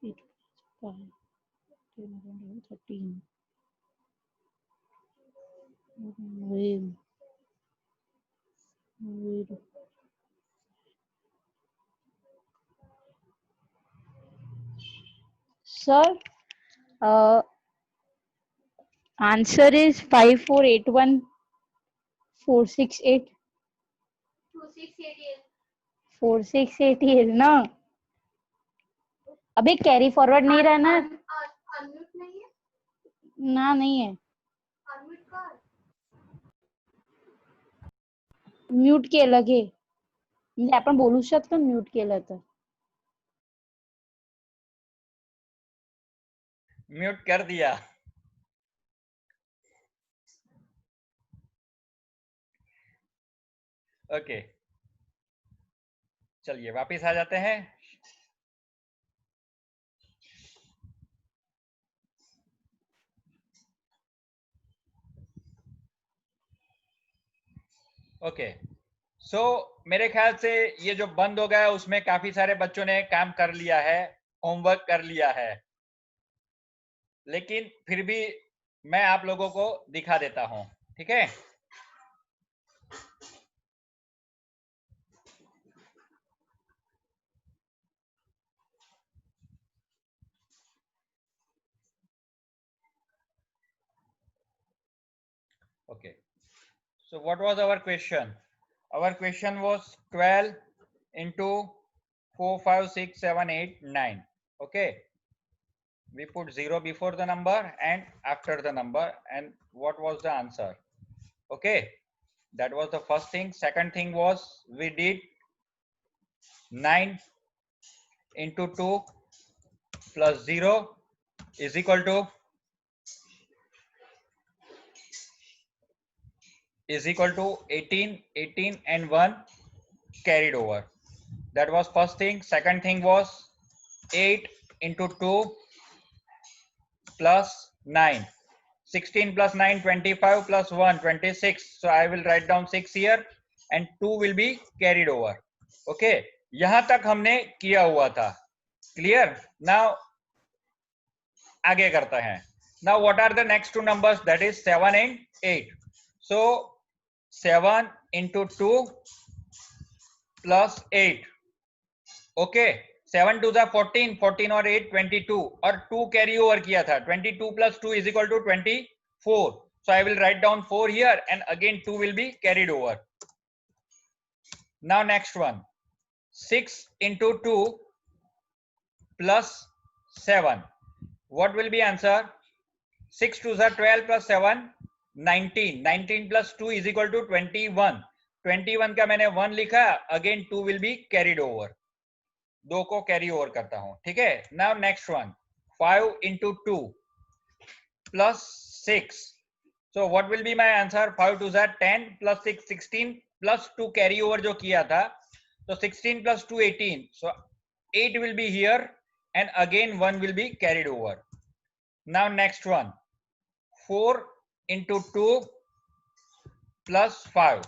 8, 5, 10, 11, 13. Wait. Sir, answer is 5481468. 468 is ना. अबे carry forward नहीं रहना. ना नहीं है. म्यूट केलं घे. म्हणजे आपण बोलू शकतो म्यूट केलं तर. म्यूट कर दिया. ओके, चलिए वापिस आ जाते हैं. ओके, सो मेरे ख्याल से ये जो बंद हो गया उसमें काफी सारे बच्चों ने काम कर लिया है, होमवर्क कर लिया है, लेकिन फिर भी मैं आप लोगों को दिखा देता हूं. ठीक है, okay. So what was our question? Our question was 12 into 4, 5, 6, 7, 8, 9. Okay, we put 0 before the number and after the number, and what was the answer? Okay, that was the first thing. Second thing was we did 9 into 2 plus 0 is equal to 18. 18 and 1 carried over. That was first thing. Second thing was 8 into 2 plus 9. 16 plus 9, 25 plus 1, 26. So I will write down 6 here and 2 will be carried over. Okay, यहां तक हमने किया हुआ था. Clear? Now आगे करते हैं. Now what are the next two numbers? That is 7 and 8. So 7 into 2 plus 8. Okay, 7 to the 14, 14 और 8 22 और 2 carry over किया था. 22 plus 2 is equal to 24. So I will write down 4 here and again 2 will be carried over. Now next one, 6 into 2 plus 7. What will be answer? 6 to the 12 plus 7 19. 19 plus 2 is equal to 21. 21 का मैंने 1 लिखा, again 2 will be carried over. 2 को carry over करता हूं. ठीक है, now next one, 5 into 2 plus 6. So what will be my answer? 5 to the 10 plus 6 16 plus 2 carry over जो किया था, so 16 plus 2 18. So 8 will be here and again 1 will be carried over. Now next one, 4 into 2 plus 5.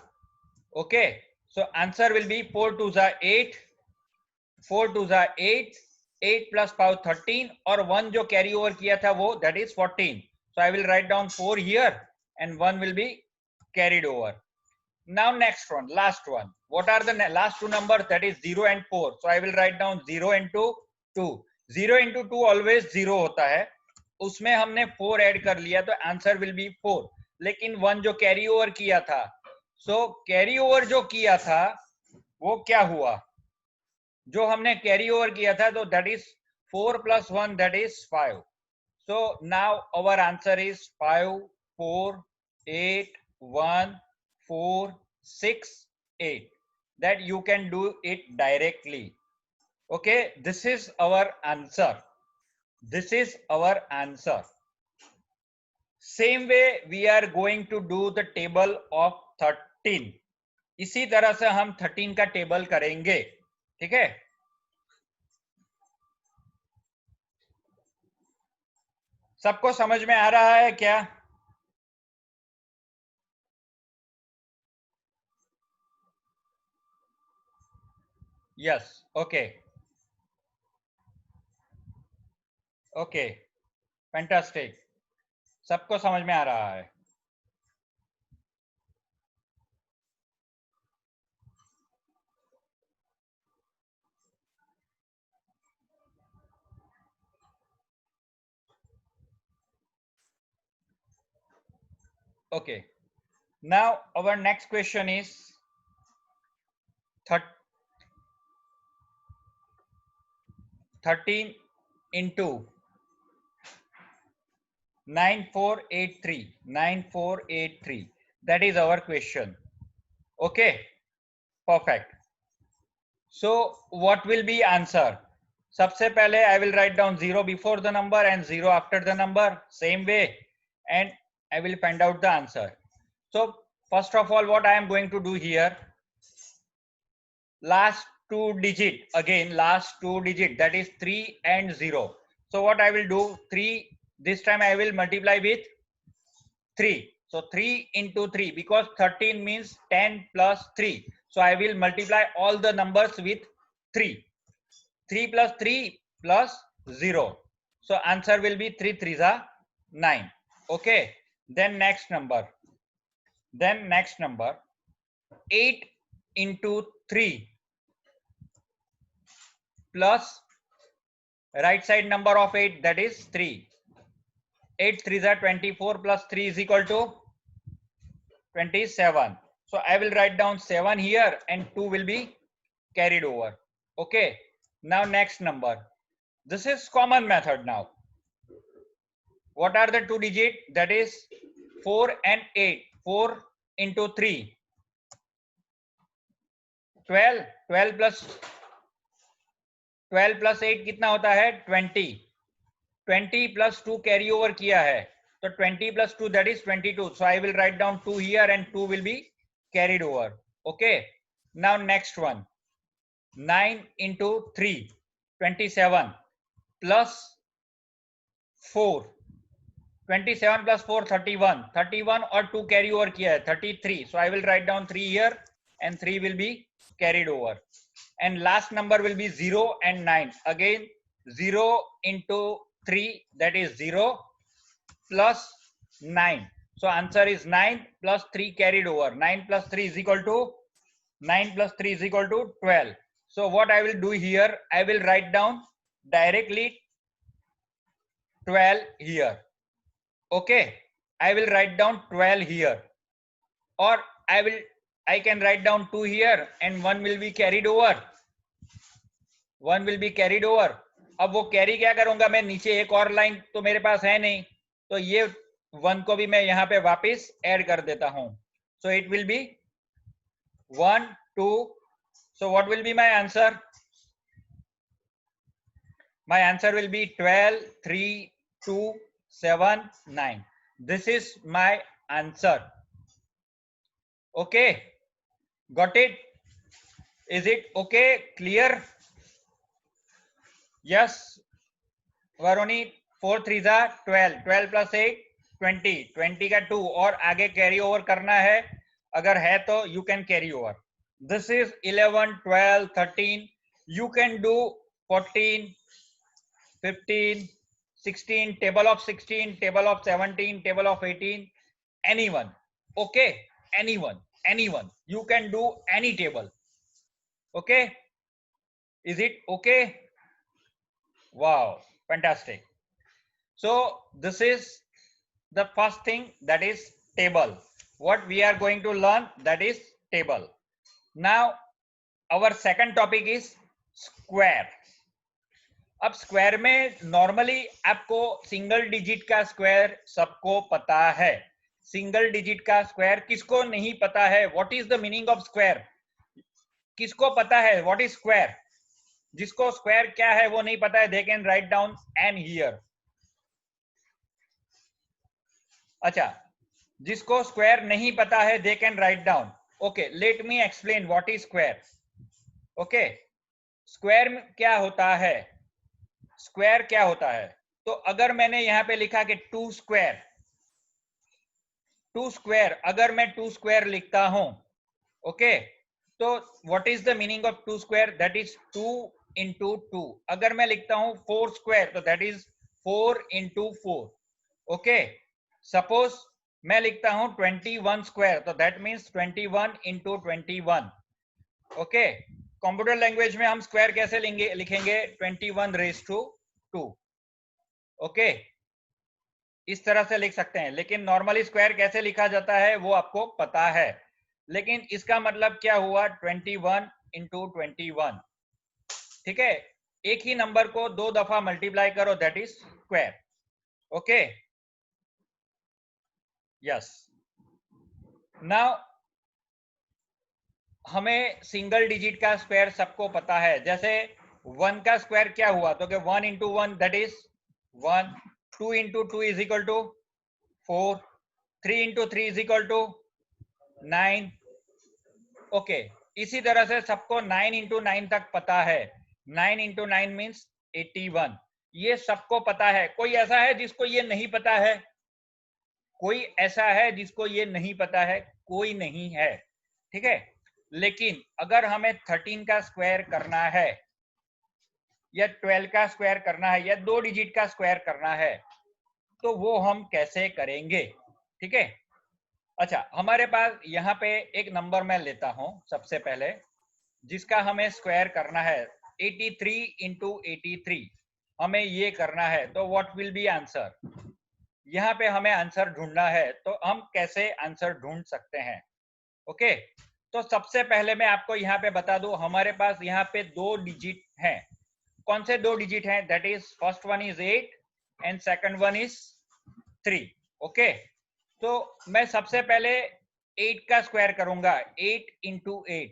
Okay, so answer will be 4 to the 8, 4 to the 8, 8 plus 5 13 और 1 जो carry over किया था वो that is 14. So I will write down 4 here and 1 will be carried over. Now next one, last one. What are the last two numbers? That is 0 and 4. So I will write down 0 into 2. 0 into 2 always 0 होता है, उसमें हमने 4 add कर लिया तो answer will be 4. लेकिन 1 जो carry over किया था, सो कैरी ओवर जो किया था वो क्या हुआ? जो हमने कैरी ओवर किया था तो that is 4 plus 1 that is 5. So now our answer is 5 4 8 1 4 6 8. That you can do it directly. Okay, this is our answer. This is our answer. Same way we are going to do the table of 13. इसी तरह से हम 13 का table करेंगे, ठीक है। सबको समझ में आ रहा है क्या? यस, ओके ओके, फैंटास्टिक, सबको समझ में आ रहा है। Okay, now our next question is 13 into 9483. That is our question. Okay, perfect. So what will be answer? सबसे पहले I will write down 0 before the number and 0 after the number, same way, and I will find out the answer. So first of all, what I am going to do here, last two digit, again last two digit, that is 3 and 0. So what I will do, 3, this time I will multiply with 3. So 3 into 3, because 13 means 10 plus 3. So I will multiply all the numbers with 3. 3 plus 3 plus 0. So answer will be 3 3s are 9. Okay. Then next number. 8 into 3 plus right side number of 8, that is 3. 8 3s are 24 plus 3 is equal to 27. So I will write down 7 here and 2 will be carried over. Okay. Now next number. This is common method now. What are the two digit? That is 4 and 8. 4 into 3. 12. 12 plus 8 कितना होता है? 20. 20 plus 2 carry over किया है. So 20 plus 2, that is 22. So I will write down 2 here and 2 will be carried over. Okay. Now next one. 9 into 3. 27 plus 4. 27 plus 4, 31. 31 और 2 carry over किया है, 33. So I will write down 3 here and 3 will be carried over. And last number will be 0 and 9. Again 0 into 3, that is 0 plus 9. So answer is 9 plus 3 carried over. 9 plus 3 is equal to 12. So what I will do here, I will write down directly 12 here. Okay, I will write down 12 here, or I can write down 2 here and 1 will be carried over. 1 will be carried over. अब वो carry क्या करूंगा मैं, नीचे एक और line तो मेरे पास है नहीं, तो ये 1 को भी मैं यहाँ पे वापस ऐड कर देता हूं. So it will be 1 2. So what will be my answer? My answer will be 12 3 2 7 9. This is my answer. Okay, got it? Is it okay? Clear? Yes, Varuni. 4 3s are 12. 12 plus 8 20. 20 का 2 और आगे carry over करना है, अगर है तो you can carry over. This is 11 12 13. You can do 14 15 16, table of 16, table of 17, table of 18, anyone. Okay, anyone, you can do any table. Okay, is it okay? Wow, fantastic. So this is the first thing, that is table. What we are going to learn, that is table. Now our second topic is square. अब square में normally आपको single digit का square सबको पता है. Single digit का square किसको नहीं पता है? What is the meaning of square? किसको पता है व्हाट इज स्क्वायर? जिसको स्क्वायर क्या है वो नहीं पता है, they can write down in here. अच्छा, जिसको स्क्वायर नहीं पता है they can write down okay, let me explain what is square. Okay, square क्या होता है, स्क्वायर क्या होता है. तो अगर मैंने यहां पे लिखा कि टू स्क्वायर, अगर मैं टू स्क्वायर लिखता हूं, ओके, तो what is the meaning of two square, that is 2 into 2. अगर मैं लिखता हूं 4 स्क्वायर तो that is 4 into 4. Okay, suppose मैं लिखता हूं 21 स्क्वायर तो that means 21 into 21. Okay, computer language में हम स्क्वायर कैसे लिखेंगे 21 रेज टू 2. ओके, इस तरह से लिख सकते हैं, लेकिन नॉर्मली स्क्वायर कैसे लिखा जाता है वो आपको पता है. लेकिन इसका मतलब क्या हुआ 21 इंटू 21. ठीक है, एक ही नंबर को दो दफा मल्टीप्लाई करो that is square. Okay, yes. Now हमें सिंगल डिजिट का स्क्वायर सबको पता है. जैसे 1 का स्क्वायर क्या हुआ, तो 1 into 1 that is 1. 2 into 2 is equal to 4. 3 into 3 is equal to 9. Okay, इसी तरह से सबको 9 इंटू 9 तक पता है. 9 इंटू 9 मीन्स 81. ये सबको पता है. कोई ऐसा है जिसको ये नहीं पता है? कोई ऐसा है जिसको ये नहीं पता है? कोई नहीं है. ठीक है, लेकिन अगर हमें 13 का स्क्वायर करना है या 12 का स्क्वायर करना है या 2 डिजिट का स्क्वायर करना है तो वो हम कैसे करेंगे? ठीक है, अच्छा, हमारे पास यहाँ पे एक नंबर मैं लेता हूं सबसे पहले जिसका हमें स्क्वायर करना है. 83 इंटू 83 हमें ये करना है. तो व्हाट विल बी आंसर? यहाँ पे हमें आंसर ढूंढना है, तो हम कैसे आंसर ढूंढ सकते हैं? ओके, तो सबसे पहले मैं आपको यहाँ पे बता दूं, हमारे पास यहाँ पे दो डिजिट हैं. कौन से दो डिजिट हैं? That is first one is 8 and second one is 3. Okay, तो मैं सबसे पहले 8 का स्क्वायर करूंगा 8 इंटू 8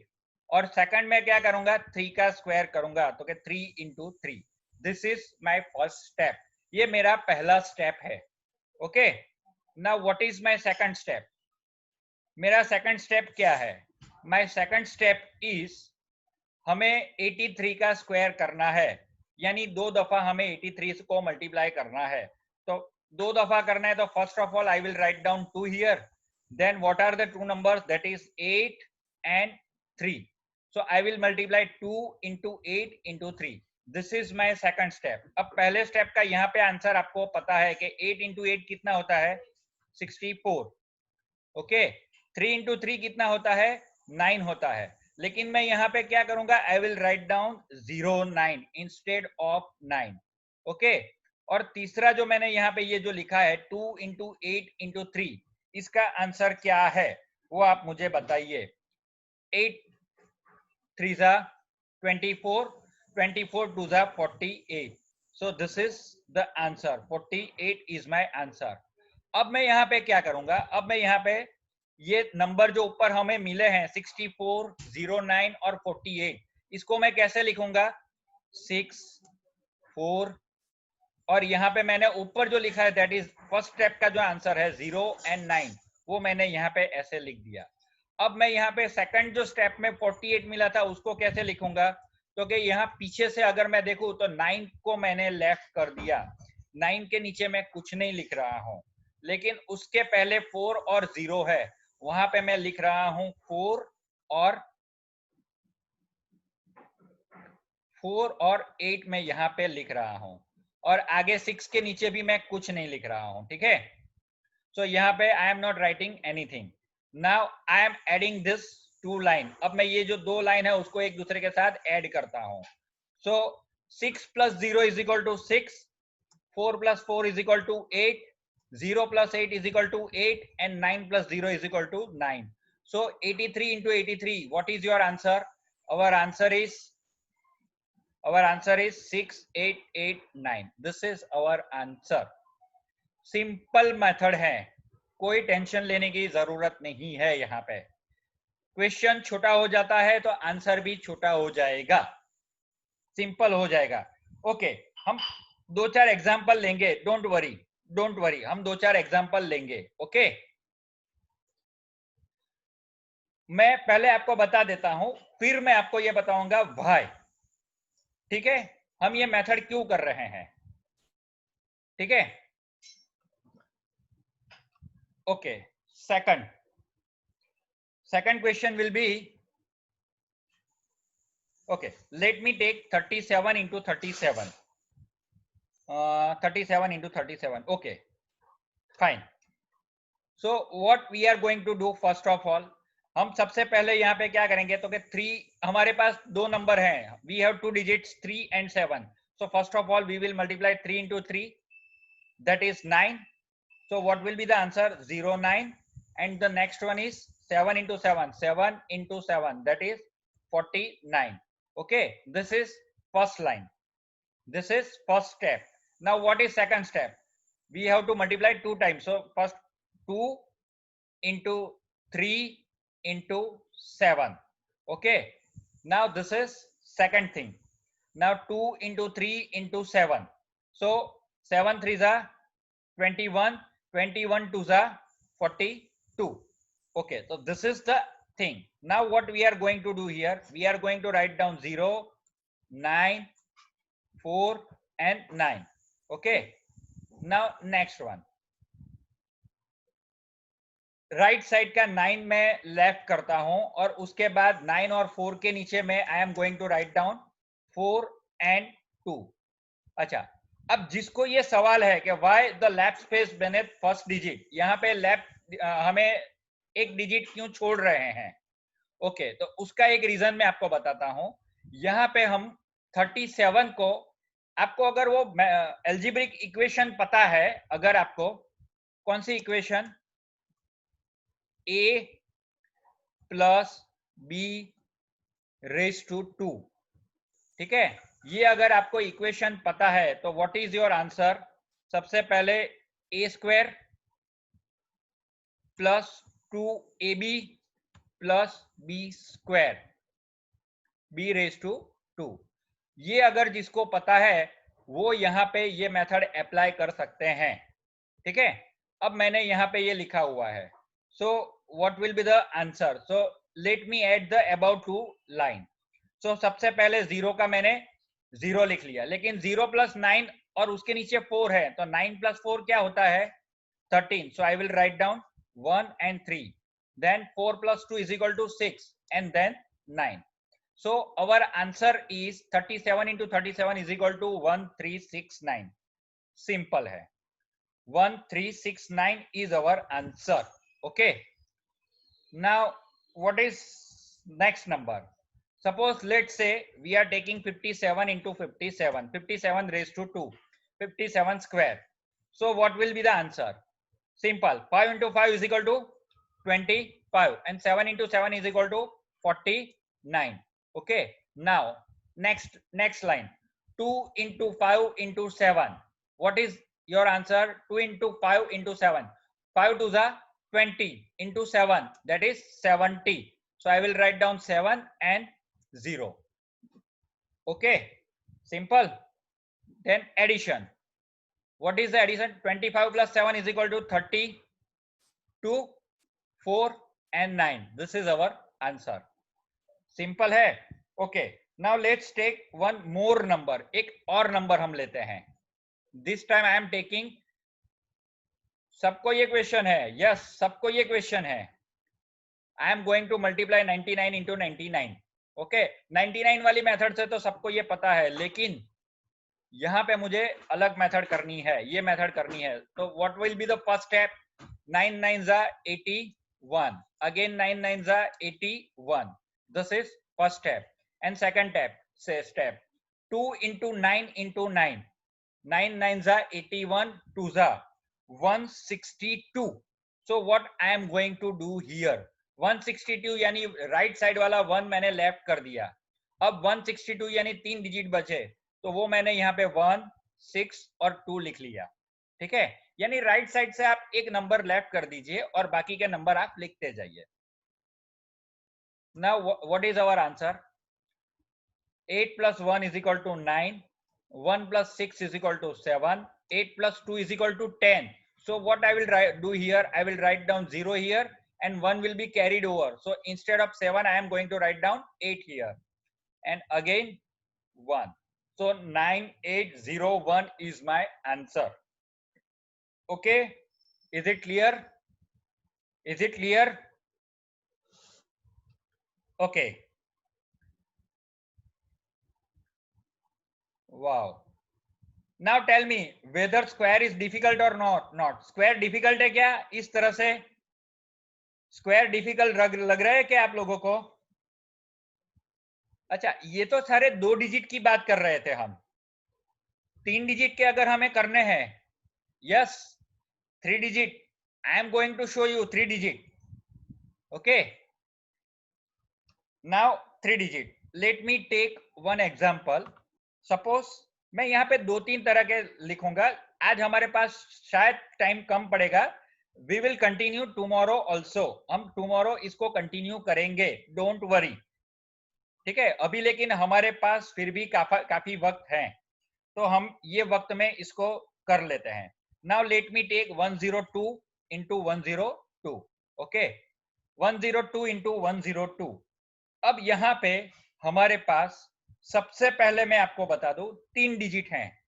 और सेकंड में क्या करूंगा 3 का स्क्वायर करूंगा तो 3 into 3. This is my first step. ये मेरा पहला स्टेप है. Okay, now what is my second step? मेरा सेकंड स्टेप क्या है? माय सेकंड स्टेप इज हमें 83 का स्क्वायर करना है, यानी दो दफा हमें 83 को मल्टीप्लाई करना है. तो दो दफा करना है तो first of all I will write down 2 here. Then what are the two numbers? That is 8 and 3. So I will multiply 2 into 8 into 3. This is my second step. अब पहले स्टेप का यहाँ पे आंसर आपको पता है कि 8 इंटू 8 कितना होता है? 64. ओके, 3 इंटू 3 कितना होता है? 9 होता है. लेकिन मैं यहाँ पे क्या करूंगा, आई will write down 09 instead of 9. Okay, और तीसरा जो मैंने यहाँ पे ये जो लिखा है 2 इंटू 8 इंटू 3, इसका आंसर क्या है वो आप मुझे बताइए. 8 3 जा 24, 24 2 जा 48. सो this is the answer. 48 is my answer. अब मैं यहाँ पे क्या करूंगा, अब मैं यहाँ पे ये नंबर जो ऊपर हमें मिले हैं 64, 09 और 48, इसको मैं कैसे लिखूंगा? 6, 4 और यहाँ पे मैंने ऊपर जो लिखा है दैट इज फर्स्ट स्टेप का जो आंसर है 0 एंड 9, वो मैंने यहाँ पे ऐसे लिख दिया. अब मैं यहाँ पे सेकंड जो स्टेप में 48 मिला था उसको कैसे लिखूंगा? तो कि यहाँ पीछे से अगर मैं देखूं तो 9 को मैंने लेफ्ट कर दिया. 9 के नीचे मैं कुछ नहीं लिख रहा हूं, लेकिन उसके पहले 4 और 0 है, वहां पे मैं लिख रहा हूं 4 और 8 में यहाँ पे लिख रहा हूं, और आगे 6 के नीचे भी मैं कुछ नहीं लिख रहा हूं. ठीक है, सो यहाँ पे I am not writing anything. Now I am adding this 2 line. अब मैं ये जो 2 लाइन है उसको एक दूसरे के साथ ऐड करता हूं. So 6 plus 0 is equal to 6, 4 plus 4 is equal to 8, 0 plus 8 is equal to 8 and 9 plus 0 is equal to 9. So 83 into 83, what is your answer? Our answer is 6889. This is our answer. Simple method है, कोई tension लेने की जरूरत नहीं है. यहाँ पे question छोटा हो जाता है तो आंसर भी छोटा हो जाएगा, सिंपल हो जाएगा. ओके, हम 2-4 एग्जांपल लेंगे. डोंट वरी, हम 2-4 एग्जांपल लेंगे. ओके, मैं पहले आपको बता देता हूं, फिर मैं आपको ये बताऊंगा व्हाई। ठीक है, हम ये मेथड क्यों कर रहे हैं। ठीक है, okay. second question will be, okay, let me take 37 into 37. 37 into 37. Okay, fine. So what we are going to do, first of all, हम सबसे पहले यहाँ पे क्या करेंगे, तो कि 3, हमारे पास दो नंबर हैं, we have two digits 3 and 7. So first of all we will multiply 3 into 3, that is 9. So what will be the answer? 0, 9. And the next one is 7 into 7, 7 into 7, that is 49. Okay, this is first line, this is first step. Now what is second step? We have to multiply 2 times. So first 2 into 3 into 7. Okay, now this is second thing. Now 2 into 3 into 7. So 7 3s are 21, 21 2s are 42. Okay, so this is the thing. Now what we are going to do here, we are going to write down 0, 9, 4 and 9. Okay, now next one, right side का 9 में left करता हूं और उसके बाद 9 और 4 के नीचे में I am going to write down 4 and 2. अच्छा, अब जिसको ये सवाल है कि why the left space beneath first digit, यहाँ पे लेफ्ट हमें एक डिजिट क्यों छोड़ रहे हैं, ओके, तो उसका एक रीजन मैं आपको बताता हूं. यहाँ पे हम 37 को, आपको अगर वो एल्जेब्रिक इक्वेशन पता है, अगर आपको कौन सी equation, a plus B raise to 2, ठीक है, ये अगर आपको इक्वेशन पता है तो व्हाट इज योर आंसर? सबसे पहले a स्क्वायर प्लस 2ab प्लस B square, b raise to 2. ये अगर जिसको पता है वो यहाँ पे ये मेथड अप्लाई कर सकते हैं. ठीक है, अब मैंने यहाँ पे ये लिखा हुआ है. So what will be the answer? So let me add the about two line. सो सबसे पहले 0 का मैंने 0 लिख लिया, लेकिन 0 प्लस 9 और उसके नीचे 4 है, तो 9 प्लस 4 क्या होता है? 13. So I will write down 1 and 3. Then 4 plus 2 is equal to 6 and then 9. So our answer is 37 into 37 is equal to 1369. Simple है, 1369 is our answer. Okay, now what is next number? Suppose let's say we are taking 57 into 57, 57 raised to 2, 57 square. So what will be the answer? Simple, 5 into 5 is equal to 25 and 7 into 7 is equal to 49. Okay, now next line, 2 into 5 into 7, what is your answer? 2 into 5 into 7, 5 to the 20 into 7, that is 70. So I will write down 7 and 0. Okay, simple. Then addition, what is the addition? 25 plus 7 is equal to 30, 2, 4 and 9. This is our answer. Simple है. Okay, now let's take one more number. एक और number हम लेते हैं. This time I am taking, सबको ये question है, yes, सबको ये क्वेश्चन है. I am going to multiply 99 into 99. Okay, 99 वाली मेथड से तो सबको ये पता है, लेकिन यहाँ पे मुझे अलग मेथड करनी है, ये मेथड करनी है. तो what will be the first step? 9 9s are 81. Again 9 9s are 81. This is first step. And second step 2 into 9 into 9. 9 9s are 81, 2s are 162. So what I am going to do here? 162 यानी right side वाला 1 मैंने left कर दिया. अब 162 यानी 3 digit बचे, तो वो मैंने यहाँ पे 1, 6 और 2 लिख लिया. ठीक है, यानी राइट साइड से आप एक नंबर लेफ्ट कर दीजिए और बाकी के नंबर आप लिखते जाइए. Now what is our answer? 8 plus 1 is equal to 9, 1 plus 6 is equal to 7, 8 plus 2 is equal to 10. So what I will do here, I will write down 0 here and 1 will be carried over. So instead of 7, I am going to write down 8 here, and again 1. So 9801 is my answer. Okay, is it clear? Is it clear? Okay. Wow. Now tell me whether square is difficult or not. Square difficult है क्या? इस तरह से square difficult लग रहा है क्या आप लोगों को? अच्छा, ये तो सारे 2 डिजिट की बात कर रहे थे हम. 3 डिजिट के अगर हमें करने हैं, yes 3 digit, I am going to show you 3 digit. Okay, now 3 digit. Let me take one example. Suppose मैं यहाँ पे 2-3 तरह के लिखूंगा. आज हमारे पास शायद टाइम कम पड़ेगा. We will continue tomorrow also. हम टुमारो इसको कंटिन्यू करेंगे, डोंट वरी. ठीक है, अभी लेकिन हमारे पास फिर भी काफी वक्त है, तो हम ये वक्त में इसको कर लेते हैं. Now let me take 102 into 102. Okay, 102 into 102. अब यहाँ पे हमारे पास सबसे पहले मैं आपको बता दूं 3 डिजिट हैं,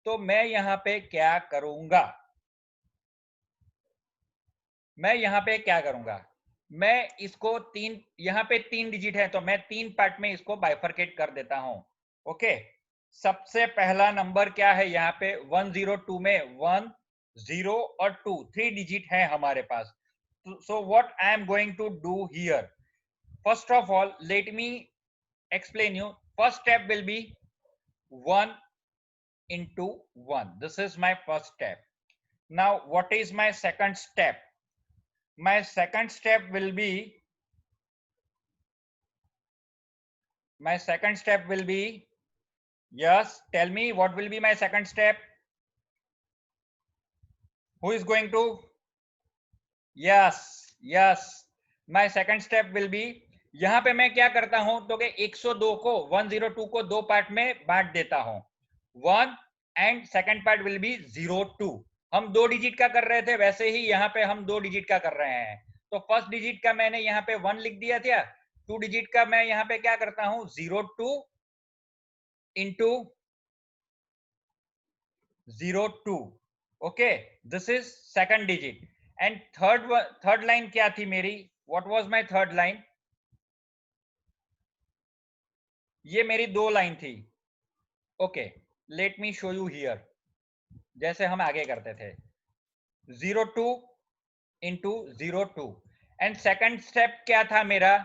तो मैं यहाँ पे क्या करूंगा? मैं इसको 3, यहाँ पे 3 डिजिट है तो मैं 3 पार्ट में इसको बाइफरकेट कर देता हूं. ओके, सबसे पहला नंबर क्या है? यहाँ पे 102 में 1, 0 और 2 3 डिजिट है हमारे पास. So what I am going to do here? First of all let me explain you. First step will be 1 into 1. This is my first step. Now what is my second step? My second step will be yes, tell me what will be my second step? Who is going to? Yes, my second step will be, यहां पे मैं क्या करता हूं तो कि 102 को 102 को 2 पार्ट में बांट देता हूं. 1 and second part will be 02. हम 2 डिजिट का कर रहे थे, वैसे ही यहाँ पे हम 2 डिजिट का कर रहे हैं. तो फर्स्ट डिजिट का मैंने यहाँ पे 1 लिख दिया था. 2 डिजिट का मैं यहाँ पे क्या करता हूं? 02 into 02. Okay, this is second digit. And third line क्या थी मेरी? What was my third line? ये मेरी 2 लाइन थी. Okay, let me show you here. जैसे हम आगे करते थे 02 इंटू 02. एंड सेकंड स्टेप क्या था मेरा?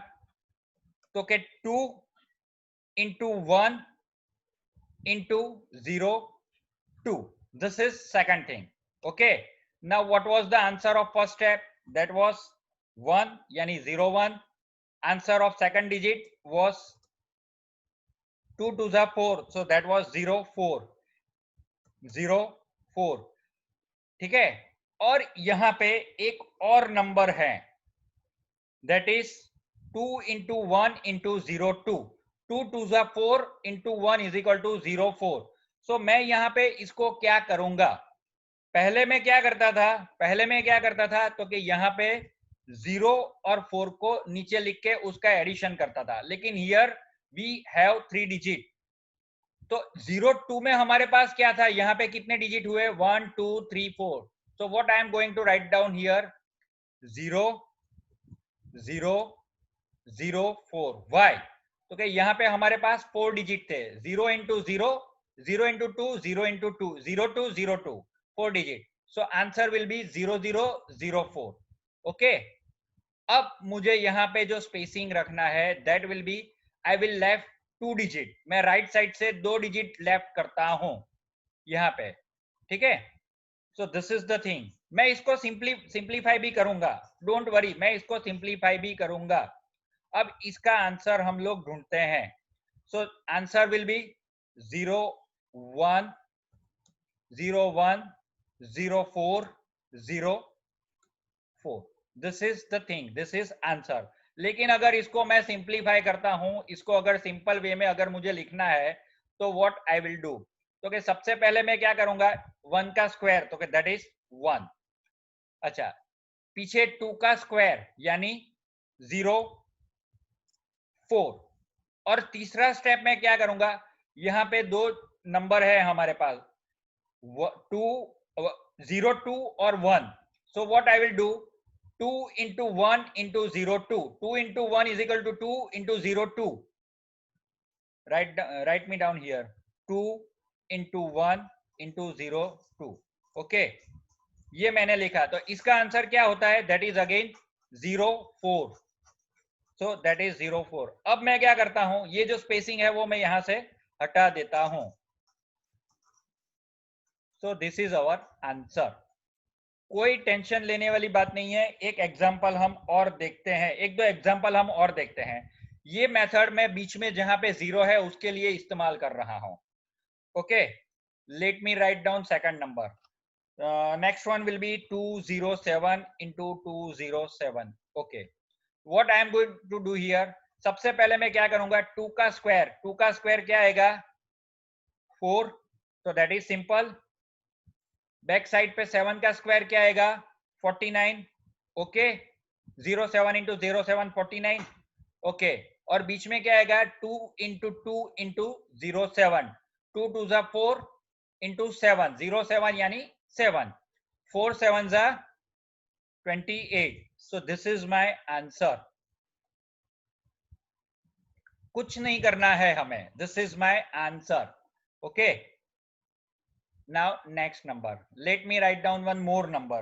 तो के 2 into 1 into 02. This is second thing. Okay, now what was the answer of first step? That was 1 यानी 01. Answer of second digit was 2 to the 4, so that was 04. ठीक है, और यहाँ पे एक और नंबर है, that is 2 into 1 into 02. 2 to the 4 into 1 is equal to 04. so मैं यहाँ पे इसको क्या करूंगा? पहले मैं क्या करता था तो कि यहाँ पे 0 और 4 को नीचे लिख के उसका एडिशन करता था. लेकिन हियर वी हैव 3 डिजिट. तो 02 में हमारे पास क्या था? यहाँ पे कितने डिजिट हुए? 1 2 3 4. So what I am going to write down here? 0 0 0 4. Why? तो क्या यहाँ पे हमारे पास 4 डिजिट थे. 0 into 0, 0 into 2, 0 into 2, 0 2 0 2, 4 digit. So answer will be 0 0 0 4. Okay, अब मुझे यहाँ पे जो स्पेसिंग रखना है that will B, I will left 2 digit. मैं राइट साइड से 2 डिजिट लेफ्ट करता हूं यहाँ पे. ठीक है, सो दिस इज द थिंग. मैं इसको सिंप्लीफाई भी करूंगा, डोंट वरी, मैं इसको सिंप्लीफाई भी करूंगा. अब इसका आंसर हम लोग ढूंढते हैं. So answer will be 0 1 0 1 0 4 0 4. This is the thing, this is answer. लेकिन अगर इसको मैं सिंप्लीफाई करता हूं, इसको अगर सिंपल वे में अगर मुझे लिखना है तो व्हाट आई विल डू? तो कि सबसे पहले मैं क्या करूंगा? 1 का स्क्वायर, तो कि दैट इज 1. अच्छा, पीछे 2 का स्क्वायर यानी 0 4। और तीसरा स्टेप में क्या करूंगा, यहां पे दो नंबर है हमारे पास 0 2 और 1। सो what I will do, 2 into 1 into 0 2, 2 into 1 is equal to 2 into 0 2, write me down here, 2 into 1 into 0 2। Okay, ये मैंने लिखा, तो इसका आंसर क्या होता है, that is again 0 4। So that is 0 4। अब मैं क्या करता हूं, ये जो स्पेसिंग है वो मैं यहां से हटा देता हूं। So this is our answer. कोई टेंशन लेने वाली बात नहीं है। एक एग्जांपल हम और देखते हैं, एक दो एग्जांपल हम और देखते हैं। ये मेथड मैं बीच में जहां पे 0 है उसके लिए इस्तेमाल कर रहा हूं। Okay, let me write down second number. Next one will be 207 into 207। Okay, what I am going to do here, सबसे पहले मैं क्या करूंगा, 2 का स्क्वायर, 2 का स्क्वायर क्या आएगा 4, तो that is simple. Back side पे 7 का स्क्वायर क्या आएगा 49। Okay, 07 into 07 49। ओके, और बीच में क्या आएगा 2 into 2 into 07, 2 2 जा 4 into 7, 07 यानी 7, 4 7 जा 28। सो दिस इज माय आंसर। कुछ नहीं करना है हमें, this is my answer. Okay, now next number, let me write down one more number,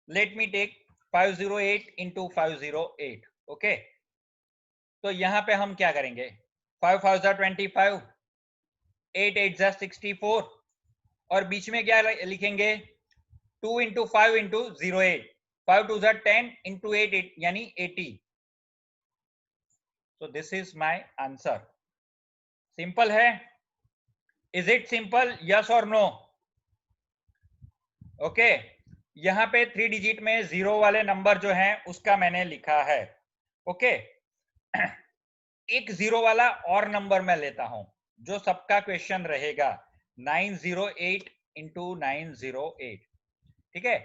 let me take 508 into 508। okay, तो यहां पे हम क्या करेंगे, 5 5 जा 25, 8 8 जा 64, और बीच में क्या लिखेंगे 2 into 5 into 08, 5 2 जा 10 into 8 8 यानी 80। so this is my answer। Simple है, इज इट सिंपल, यस और नो? ओके, यहां पे 3 डिजिट में 0 वाले नंबर जो हैं उसका मैंने लिखा है। ओके, एक 0 वाला और नंबर मैं लेता हूं जो सबका क्वेश्चन रहेगा, 908 into 908। ठीक है,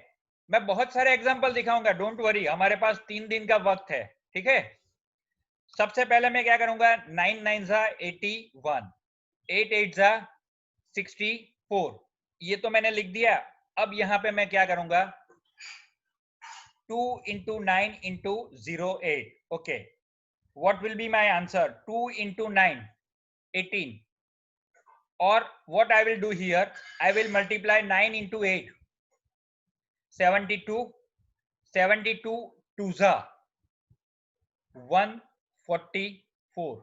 मैं बहुत सारे एग्जांपल दिखाऊंगा, डोंट वरी, हमारे पास 3 दिन का वक्त है। ठीक है, सबसे पहले मैं क्या करूंगा, 9 9 जा 81, 8 8 जा 64, ये तो मैंने लिख दिया। अब यहां पे मैं क्या करूंगा, 2 into 9 into 08। Okay, what will be my answer, 2 into 9 18, or what I will do here, I will multiply 9 into 8 72, 72 2 za 144।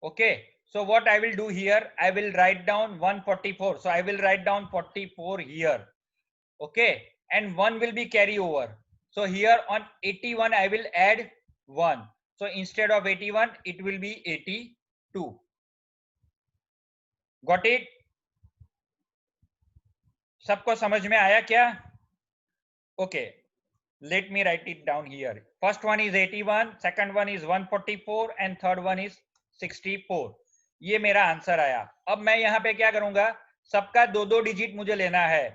okay, so what I will do here, I will write down 144, so I will write down 44 here। okay, and 1 will be carry over, so here on 81 I will add 1, so instead of 81 it will be 82। got it? सबको समझ में आया क्या? okay, let me write it down here, first one is 81, second one is 144 and third one is 64। ये मेरा answer आया। अब मैं यहाँ पे क्या करूंगा, सबका 2 डिजिट मुझे लेना है,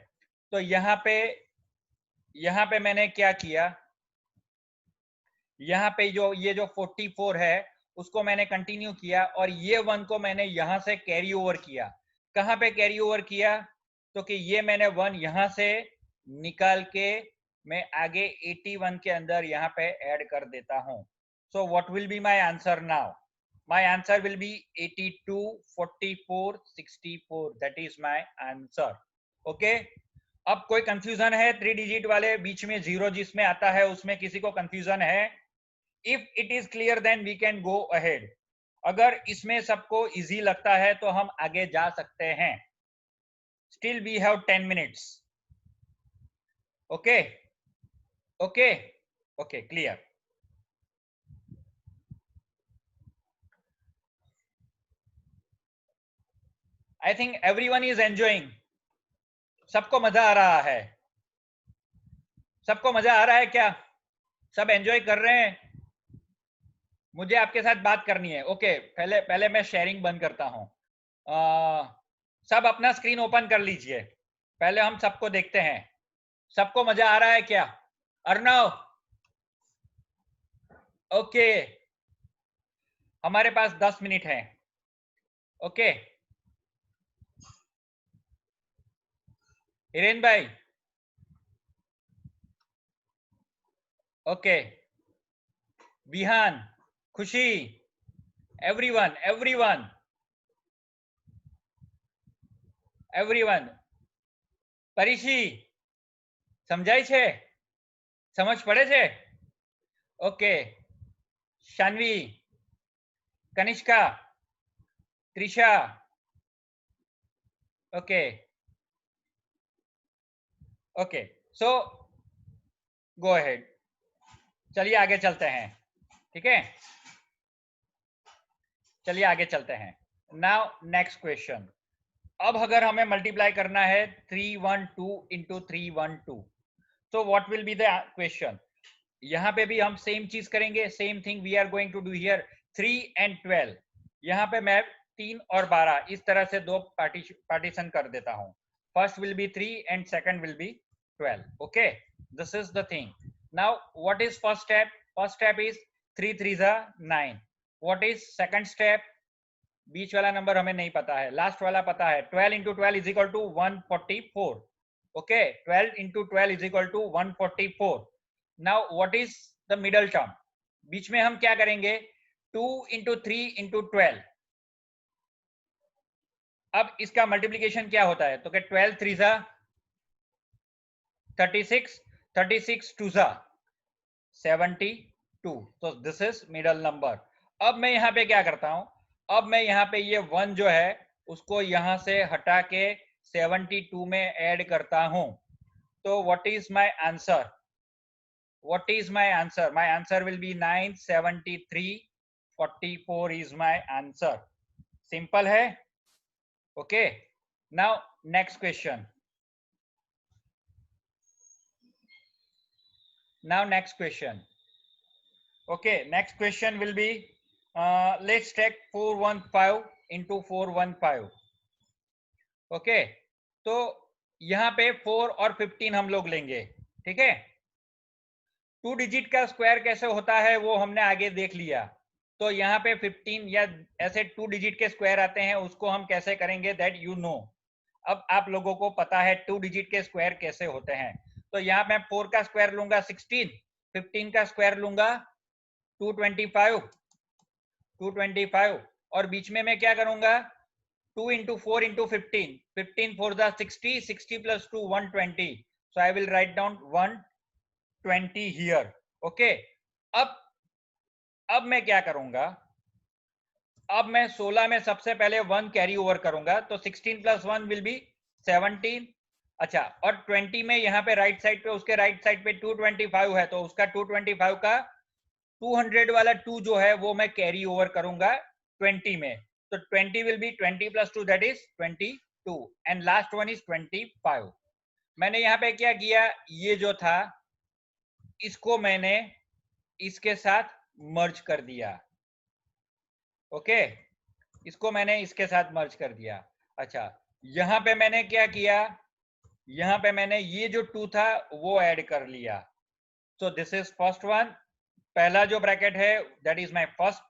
तो यहाँ पे मैंने क्या किया, यहाँ पे जो ये जो 44 है उसको मैंने कंटिन्यू किया, और ये 1 को मैंने यहां से कैरी ओवर किया। कहां पे कैरी ओवर किया, तो कि ये मैंने 1 यहां से निकाल के मैं आगे 81 के अंदर यहाँ पे ऐड कर देता हूं। सो what will be my answer now, my answer will be 82 44 64, that is my answer. Okay, अब कोई कंफ्यूजन है, 3 डिजिट वाले बीच में 0 जिसमें आता है उसमें किसी को कंफ्यूजन है? If it is clear then we can go ahead। अगर इसमें सबको इजी लगता है तो हम आगे जा सकते हैं। Still we have 10 minutes। Okay, okay, okay, clear। I think everyone is enjoying। सबको मजा आ रहा है? सबको मजा आ रहा है क्या? सब एंजॉय कर रहे हैं? मुझे आपके साथ बात करनी है। ओके, पहले मैं शेयरिंग बंद करता हूं। सब अपना स्क्रीन ओपन कर लीजिए, पहले हम सबको देखते हैं। सबको मजा आ रहा है क्या? अर्णव, ओके, हमारे पास 10 मिनट है। ओके हिरेन भाई, ओके विहान, खुशी, एवरीवन एवरीवन एवरीवन, परिशी समझाय छे, समझ पड़े छे? Okay Shanvi, Kanishka, Trisha, okay okay so go ahead, चलिए आगे चलते हैं। ठीक है, चलिए आगे चलते हैं। Now next question. अब अगर हमें मल्टीप्लाई करना है 312 इंटू 312, तो what will be the question? यहाँ पे भी हम सेम चीज करेंगे, same thing we are going to do here. 3 and 12, यहाँ पे मैं 3 और 12 इस तरह से दो पार्टीशन कर देता हूँ। First will be 3 and second will be 12. Okay, this is the thing. Now what is first step? First step is 3 3 9. What is second step? बीच वाला नंबर हमें नहीं पता है, लास्ट वाला पता है। 12 into 12 is equal to 144. Okay, 12 into 12 is equal to 144. Now what is the middle term? बीच में हम क्या करेंगे? 2 इंटू 3 इंटू 12. अब इसका मल्टीप्लीकेशन क्या होता है? तो क्या 12 3 36, 36 2 72. तो दिस इज मिडल नंबर. अब मैं यहाँ पे क्या करता हूं? अब मैं यहाँ पे ये 1 जो है उसको यहां से हटा के 72 में ऐड करता हूं. तो what is my answer? What is my answer? My answer will be 973. 44 is my answer. Simple है. Okay. Now next question. Now next question. Okay, next question will be let's take 415 into 415. Okay, तो यहाँ पे 4 और 15 हम लोग लेंगे. ठीक है, 2 डिजिट का स्क्वायर कैसे होता है वो हमने आगे देख लिया. तो यहाँ पे 15 या ऐसे 2 डिजिट के स्क्वायर आते हैं, उसको हम कैसे करेंगे दैट यू नो. अब आप लोगों को पता है 2 डिजिट के स्क्वायर कैसे होते हैं. तो यहाँ मैं 4 का स्क्वायर लूंगा 16, 15 का स्क्वायर लूंगा 225, और बीच में मैं क्या करूंगा? 2 into 4 into 15, 15 4 60, 60 plus 2 120. So I will write down 120 here. Okay, अब मैं क्या करूंगा? अब मैं 16 में सबसे पहले 1 कैरी ओवर करूंगा, तो 16 प्लस 1 विल बी 17. अच्छा, और 20 में यहाँ पे राइट साइड पे, उसके राइट साइड पे 225 है, तो उसका 225 का 200 वाला 2 जो है वो मैं कैरी ओवर करूंगा 20 में. तो 20 will be 20 plus 2 that is 22, and last one is 25. मैंने यहाँ पे क्या किया? ये जो था इसको मैंने इसके साथ मर्ज कर दिया. ओके, इसको मैंने इसके साथ मर्ज कर दिया. अच्छा, यहां पे मैंने क्या किया? यहां पे मैंने ये जो 2 था वो ऐड कर लिया. सो दिस इज फर्स्ट वन. पहला जो ब्रैकेट है that is my first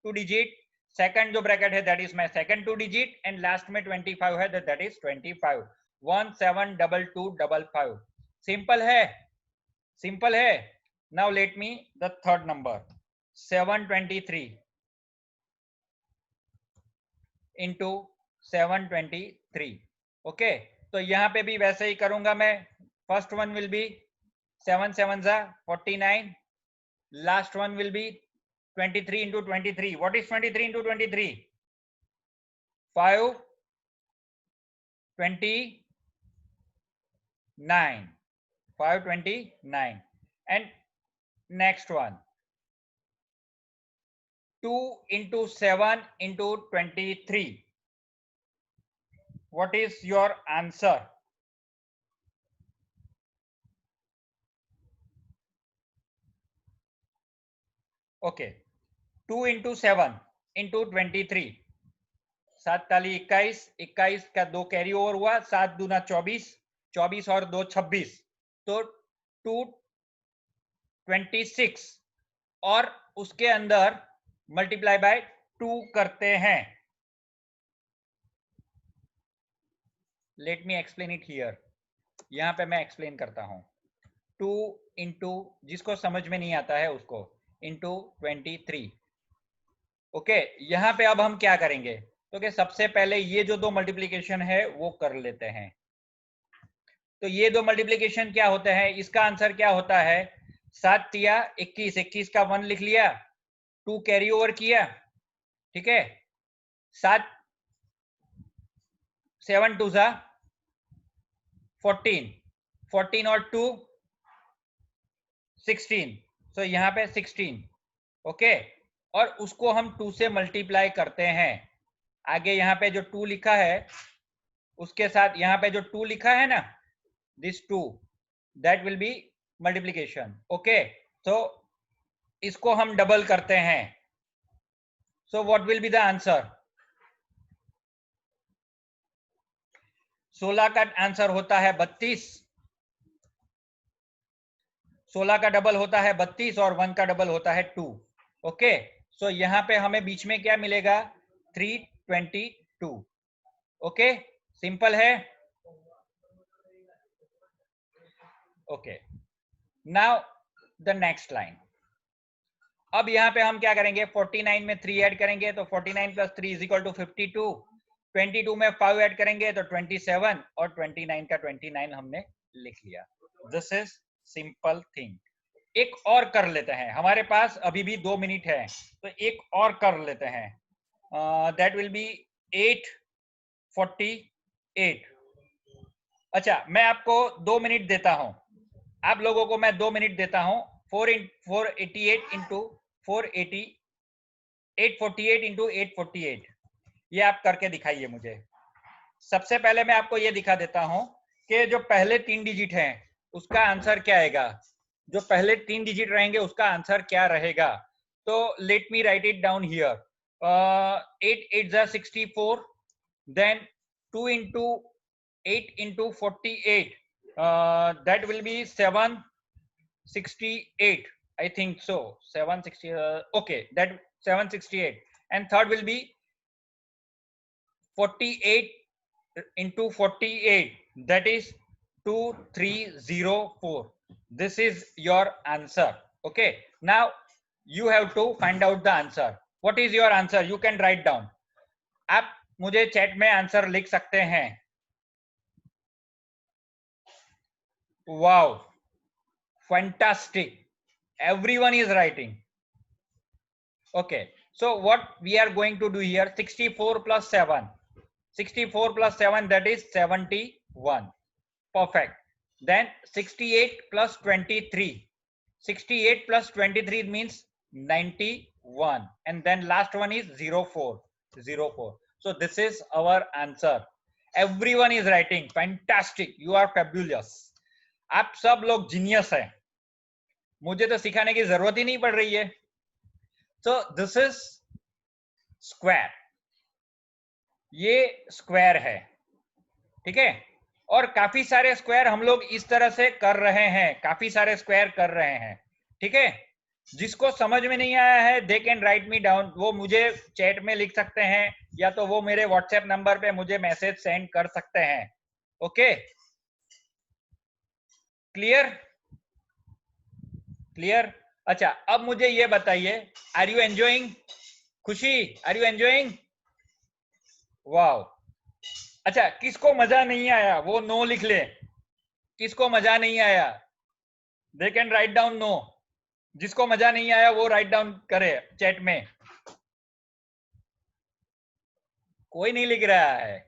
2 digit, second जो ब्रैकेट है that is my second 2 digit, and last में 25 है दैट इज 25. 172255. सिंपल है, सिंपल है. Now let me the third number 723 into 723. Okay, तो यहां पे भी वैसे ही करूंगा मैं. First one will B 7 7 49. Last one will B 23 into 23. What is 23 into 23? 529. 529. And next one 2 into 7 into 23. What is your answer? Okay, 2 into 7 into 23. 7 ताली 21, 21 का 2 carry over हुआ, 7 दूना 24, 24 और 2 26, तो 226. और उसके अंदर मल्टीप्लाई बाय 2 करते हैं. Late me explain it here. यहां पे मैं एक्सप्लेन करता हूं. 2 इंटू, जिसको समझ में नहीं आता है उसको, इंटू 23. ओके, यहां पे अब हम क्या करेंगे? तो कि सबसे पहले ये जो दो मल्टीप्लीकेशन है वो कर लेते हैं. तो ये दो मल्टीप्लीकेशन क्या होते हैं? इसका आंसर क्या होता है? 7 तिया 21, 21 का 1 लिख लिया, 2 कैरी ओवर किया, ठीक है. 7 7 2 जा 14, 14 और 2 16. सो यहाँ पे 16. ओके, और उसको हम 2 से मल्टीप्लाई करते हैं. आगे यहाँ पे जो 2 लिखा है उसके साथ यहाँ पे जो 2 लिखा है ना, this 2, that will B multiplication. Okay, तो इसको हम डबल करते हैं. सो what will be the answer? 16 का आंसर होता है 32. 16 का डबल होता है 32 और 1 का डबल होता है 2. ओके, सो यहां पे हमें बीच में क्या मिलेगा? 322. ओके, सिंपल है. Okay, now the next line. अब यहां पे हम क्या करेंगे? 49 में 3 ऐड करेंगे तो 49 प्लस 3 इज इक्वल टू 52. 22 में 5 ऐड करेंगे तो 27 और 29 का 29 हमने लिख लिया. This is simple thing. एक और कर लेते हैं, हमारे पास अभी भी 2 मिनट है, तो एक और कर लेते हैं. That will B 848. अच्छा, मैं आपको 2 मिनट देता हूं, आप लोगों को मैं 2 मिनट देता हूं. 488 इंटू 480, 848 इंटू 848, ये आप करके दिखाइए मुझे. सबसे पहले मैं आपको ये दिखा देता हूं कि जो पहले 3 डिजिट हैं उसका आंसर क्या आएगा. जो पहले 3 डिजिट रहेंगे उसका आंसर क्या रहेगा? तो late me right it down here. 8 8 जा 64, then 2 into 8 into 48, that will be 768, I think so. 760, okay, that 768. And third will be 48 into 48, that is 2304. This is your answer. Okay, now you have to find out the answer. What is your answer? You can write down. आप मुझे chat में answer लिख सकते हैं. Wow, fantastic, everyone is writing. Okay, so what we are going to do here, 64 plus 7, 64 plus 7, that is 71. Perfect. Then 68 plus 23, 68 plus 23 means 91, and then last one is 04, 04. So this is our answer. Everyone is writing. Fantastic, you are fabulous. आप सब लोग genius हैं, मुझे तो सिखाने की जरूरत ही नहीं पड़ रही है. So this is स्क्वायर, ये स्क्वायर है, ठीक है. और काफी सारे स्क्वायर हम लोग इस तरह से कर रहे हैं, काफी सारे स्क्वायर कर रहे हैं, ठीक है. जिसको समझ में नहीं आया है they can right me down, वो मुझे चैट में लिख सकते हैं या तो वो मेरे व्हाट्सएप नंबर पे मुझे मैसेज सेंड कर सकते हैं. Okay, clear? क्लियर. अच्छा, अब मुझे ये बताइए, आर यू एंजॉइंग? खुशी, आर यू एंजॉइंग? वाओ. अच्छा, किसको मजा नहीं आया वो नो लिख ले. किसको मजा नहीं आया they can write down no. जिसको मजा नहीं आया वो राइट डाउन करे चैट में. कोई नहीं लिख रहा है,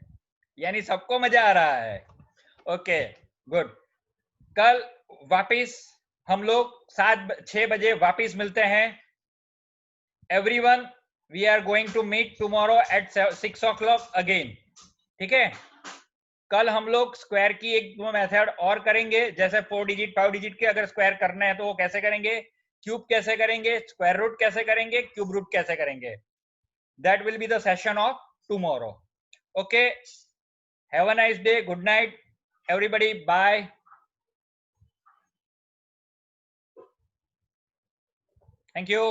यानी सबको मजा आ रहा है. Okay, good. कल वापिस हम लोग 6 बजे वापिस मिलते हैं. Everyone, we are going to meet tomorrow at 6 o'clock again, ठीक है. कल हम लोग स्क्वायर की एक दो मेथड और करेंगे, जैसे 4 डिजिट 5 डिजिट के अगर स्क्वायर करना है तो वो कैसे करेंगे, क्यूब कैसे करेंगे, स्क्वायर रूट कैसे करेंगे, क्यूब रूट कैसे करेंगे. That will be the session of tomorrow. Okay, have a nice day. Good night everybody. Bye. Thank you.